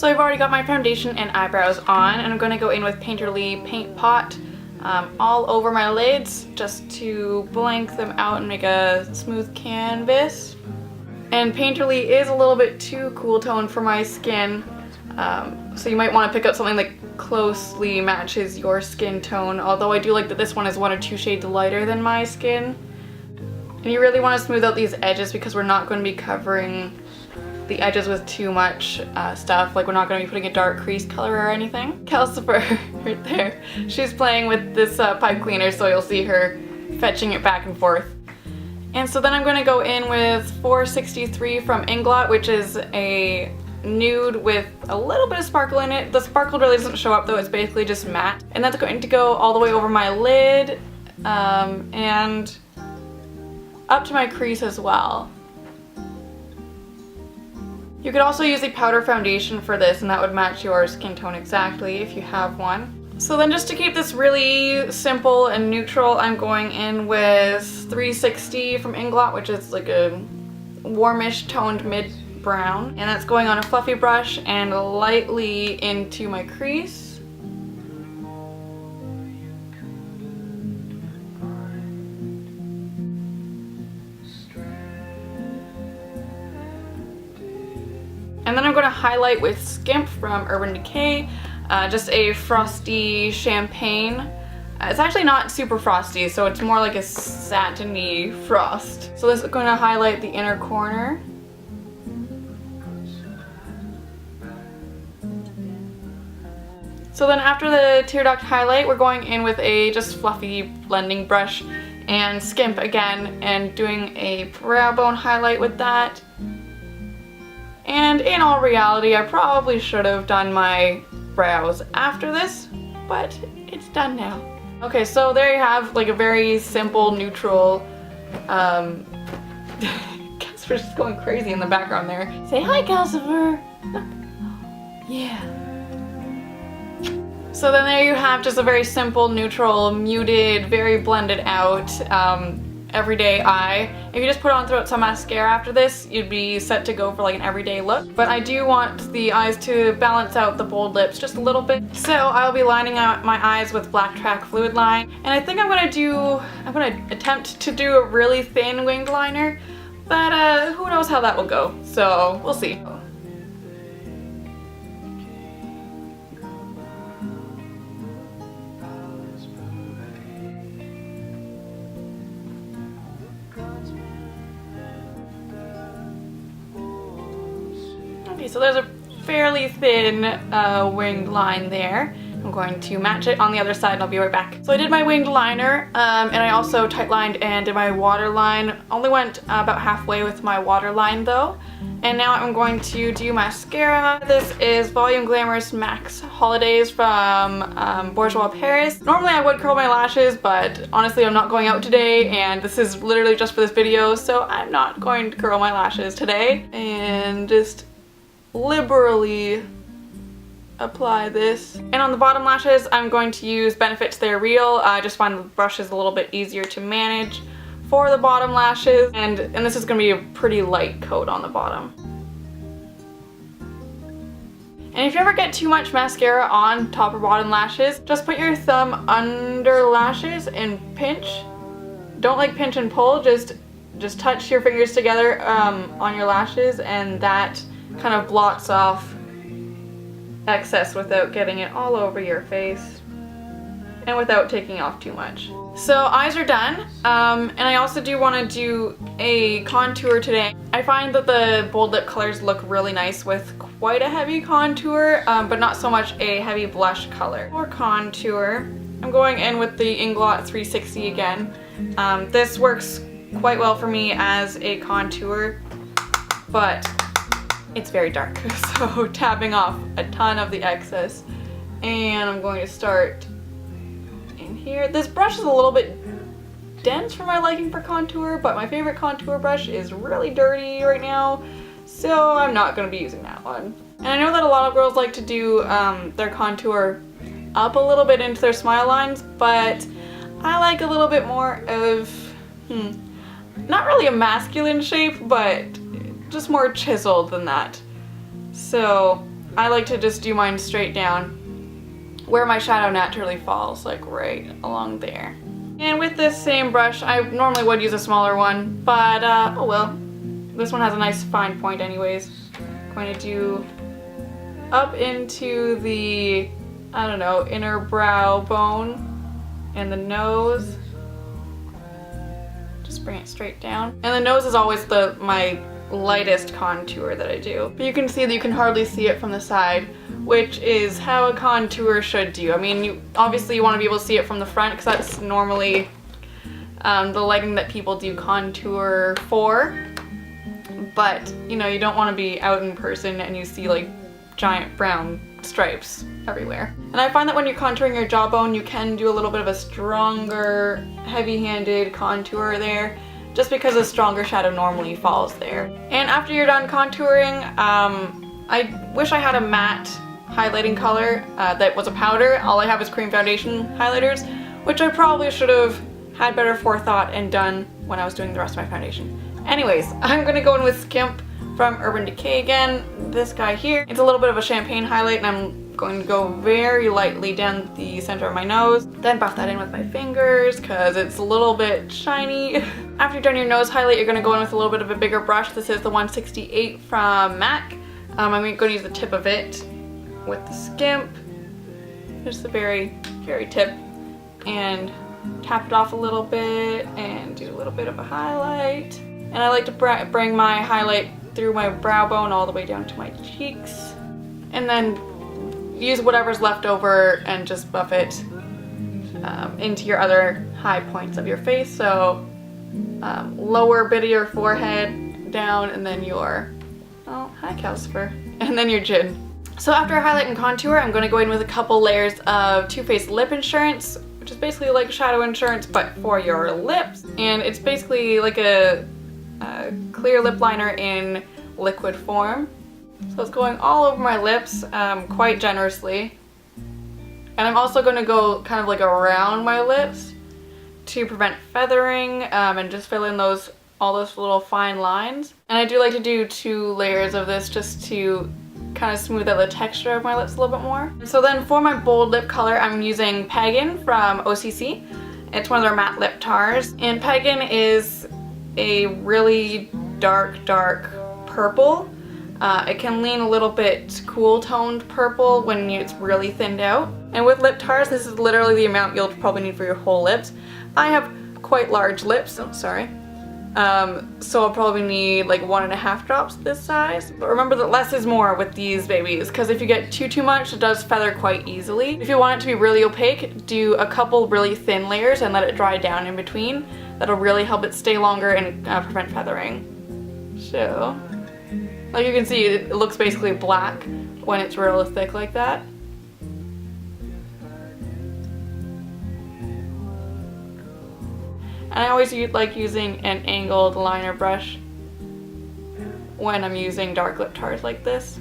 So I've already got my foundation and eyebrows on, and I'm going to go in with Painterly Paint Pot all over my lids just to blank them out and make a smooth canvas. And Painterly is a little bit too cool tone for my skin, so you might want to pick up something that closely matches your skin tone, although I do like that this one is 1 or 2 shades lighter than my skin. And you really want to smooth out these edges because we're not going to be covering the edges with too much stuff. Like, we're not going to be putting a dark crease color or anything. Calcifer, right there, she's playing with this pipe cleaner, so you'll see her fetching it back and forth. And so then I'm going to go in with 463 from Inglot, which is a nude with a little bit of sparkle in it. The sparkle really doesn't show up though, it's basically just matte. And that's going to go all the way over my lid and up to my crease as well. You could also use a powder foundation for this, and that would match your skin tone exactly if you have one. So then, just to keep this really simple and neutral, I'm going in with 360 from Inglot, which is like a warmish toned mid brown, and that's going on a fluffy brush and lightly into my crease. And then I'm going to highlight with Skimp from Urban Decay, just a frosty champagne. It's actually not super frosty, so it's more like a satiny frost. So this is going to highlight the inner corner. So then after the tear duct highlight, we're going in with a just fluffy blending brush and Skimp again, and doing a brow bone highlight with that. And in all reality, I probably should have done my brows after this, but it's done now. Okay, so there you have like a very simple, neutral, Calcifer's just going crazy in the background there. Say hi, Calcifer! Yeah. So then there you have just a very simple, neutral, muted, very blended out, everyday eye. If you just put on some mascara after this, you'd be set to go for like an everyday look. But I do want the eyes to balance out the bold lips just a little bit. So I'll be lining out my eyes with Black Track Fluid Line. And I think I'm gonna attempt to do a really thin winged liner, but who knows how that will go. So we'll see. Okay, so there's a fairly thin winged line there. I'm going to match it on the other side and I'll be right back. So I did my winged liner and I also tight lined and did my waterline. Only went about halfway with my waterline though. And now I'm going to do mascara. This is Volume Glamorous Max Holidays from Bourjois Paris. Normally I would curl my lashes, but honestly I'm not going out today and this is literally just for this video, so I'm not going to curl my lashes today. And just liberally apply this. And on the bottom lashes, I'm going to use Benefits They're Real. I just find the brush is a little bit easier to manage for the bottom lashes, and this is going to be a pretty light coat on the bottom. And if you ever get too much mascara on top or bottom lashes, just put your thumb under lashes and pinch. Don't like pinch and pull, just touch your fingers together on your lashes, and that kind of blots off excess without getting it all over your face and without taking off too much. So eyes are done, and I also do want to do a contour today. I find that the bold lip colors look really nice with quite a heavy contour, but not so much a heavy blush color. For contour, I'm going in with the Inglot 360 again. This works quite well for me as a contour, but it's very dark, so tapping off a ton of the excess. And I'm going to start in here. This brush is a little bit dense for my liking for contour, but my favorite contour brush is really dirty right now, so I'm not going to be using that one. And I know that a lot of girls like to do their contour up a little bit into their smile lines, but I like a little bit more of, not really a masculine shape, but just more chiseled than that. So I like to just do mine straight down where my shadow naturally falls, like right along there. And with this same brush, I normally would use a smaller one, but oh well. This one has a nice fine point anyways. I'm going to do up into the, I don't know, inner brow bone and the nose. Just bring it straight down. And the nose is always my lightest contour that I do. But you can see that you can hardly see it from the side, which is how a contour should do. I mean, obviously you want to be able to see it from the front because that's normally the lighting that people do contour for. But, you know, you don't want to be out in person and you see like giant brown stripes everywhere. And I find that when you're contouring your jawbone, you can do a little bit of a stronger, heavy-handed contour there, just because a stronger shadow normally falls there. And after you're done contouring, I wish I had a matte highlighting color that was a powder. All I have is cream foundation highlighters, which I probably should have had better forethought and done when I was doing the rest of my foundation. Anyways, I'm gonna go in with Skimp from Urban Decay again. This guy here. It's a little bit of a champagne highlight, and I'm going to go very lightly down the center of my nose, then buff that in with my fingers because it's a little bit shiny. After you've done your nose highlight, you're going to go in with a little bit of a bigger brush. This is the 168 from MAC. I'm going to use the tip of it with the Skimp, just the very, very tip, and tap it off a little bit and do a little bit of a highlight. And I like to bring my highlight through my brow bone all the way down to my cheeks, and then use whatever's left over and just buff it into your other high points of your face. So lower bit of your forehead down, and then your, oh hi Calcifer, and then your chin. So after highlight and contour, I'm going to go in with a couple layers of Too Faced Lip Insurance, which is basically like shadow insurance but for your lips. And it's basically like a clear lip liner in liquid form. So it's going all over my lips quite generously. And I'm also going to go kind of like around my lips to prevent feathering and just fill in all those little fine lines. And I do like to do 2 layers of this just to kind of smooth out the texture of my lips a little bit more. So then for my bold lip color, I'm using Pagan from OCC. It's one of their matte lip tars. And Pagan is a really dark purple. It can lean a little bit cool toned purple when it's really thinned out. And with lip tars, this is literally the amount you'll probably need for your whole lips. I have quite large lips, oh sorry. So I'll probably need like 1.5 drops this size. But remember that less is more with these babies, because if you get too much, it does feather quite easily. If you want it to be really opaque, do a couple really thin layers and let it dry down in between. That'll really help it stay longer and prevent feathering. So, like you can see, it looks basically black when it's real thick like that. And I always like using an angled liner brush when I'm using dark lip tars like this.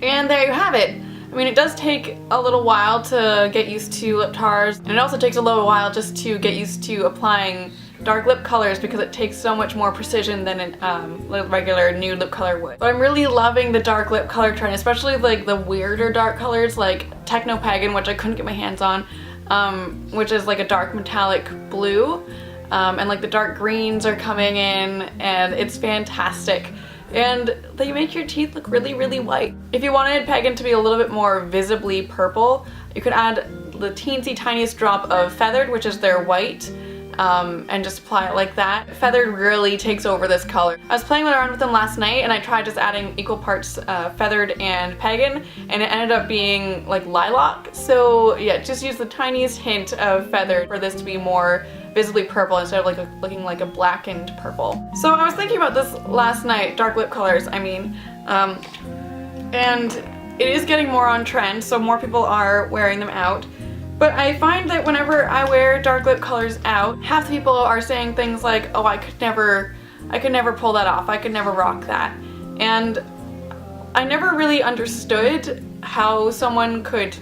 And there you have it. I mean, it does take a little while to get used to lip tars, and it also takes a little while just to get used to applying dark lip colors because it takes so much more precision than a regular nude lip color would. But I'm really loving the dark lip color trend, especially like the weirder dark colors like Techno Pagan, which I couldn't get my hands on, which is like a dark metallic blue, and like the dark greens are coming in, and it's fantastic. And they make your teeth look really, really white. If you wanted Pagan to be a little bit more visibly purple, you could add the teensy tiniest drop of Feathered, which is their white, and just apply it like that. Feathered really takes over this color. I was playing around with them last night and I tried just adding equal parts Feathered and Pagan, and it ended up being like lilac. So yeah, just use the tiniest hint of Feathered for this to be more visibly purple instead of like looking like a blackened purple. So I was thinking about this last night, dark lip colors, I mean, and it is getting more on trend, so more people are wearing them out. But I find that whenever I wear dark lip colors out, half the people are saying things like, oh, I could never pull that off, I could never rock that. And I never really understood how someone could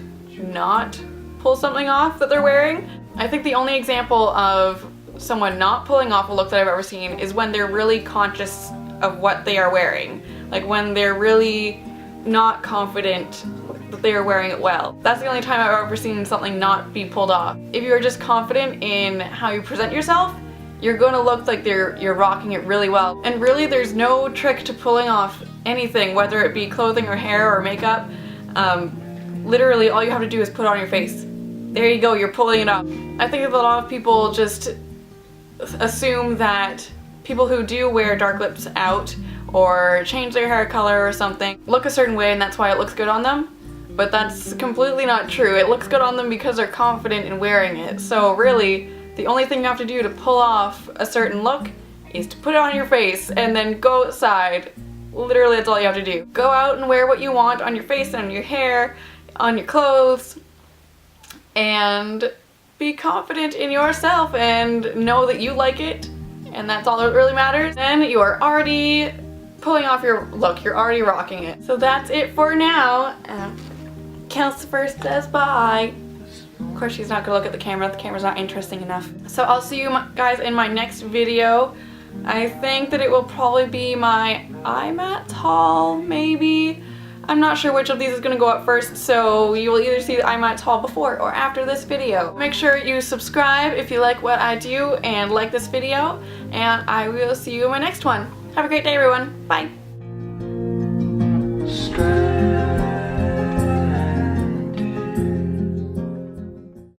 not pull something off that they're wearing. I think the only example of someone not pulling off a look that I've ever seen is when they're really conscious of what they are wearing. Like when they're really not confident that they are wearing it well. That's the only time I've ever seen something not be pulled off. If you're just confident in how you present yourself, you're going to look like you're rocking it really well. And really there's no trick to pulling off anything, whether it be clothing or hair or makeup. Literally all you have to do is put it on your face. There you go, you're pulling it off. I think that a lot of people just assume that people who do wear dark lips out or change their hair color or something look a certain way and that's why it looks good on them. But that's completely not true. It looks good on them because they're confident in wearing it. So really, the only thing you have to do to pull off a certain look is to put it on your face and then go outside. Literally, that's all you have to do. Go out and wear what you want on your face and on your hair, on your clothes, and be confident in yourself and know that you like it, and that's all that really matters. Then you are already pulling off your look, you're already rocking it. So that's it for now. Kelsey first says bye. Of course she's not gonna look at the camera's not interesting enough. So I'll see you guys in my next video. I think that it will probably be my eye mats haul, maybe. I'm not sure which of these is going to go up first, so you will either see the eye mats haul before or after this video. Make sure you subscribe if you like what I do and like this video, and I will see you in my next one. Have a great day, everyone. Bye!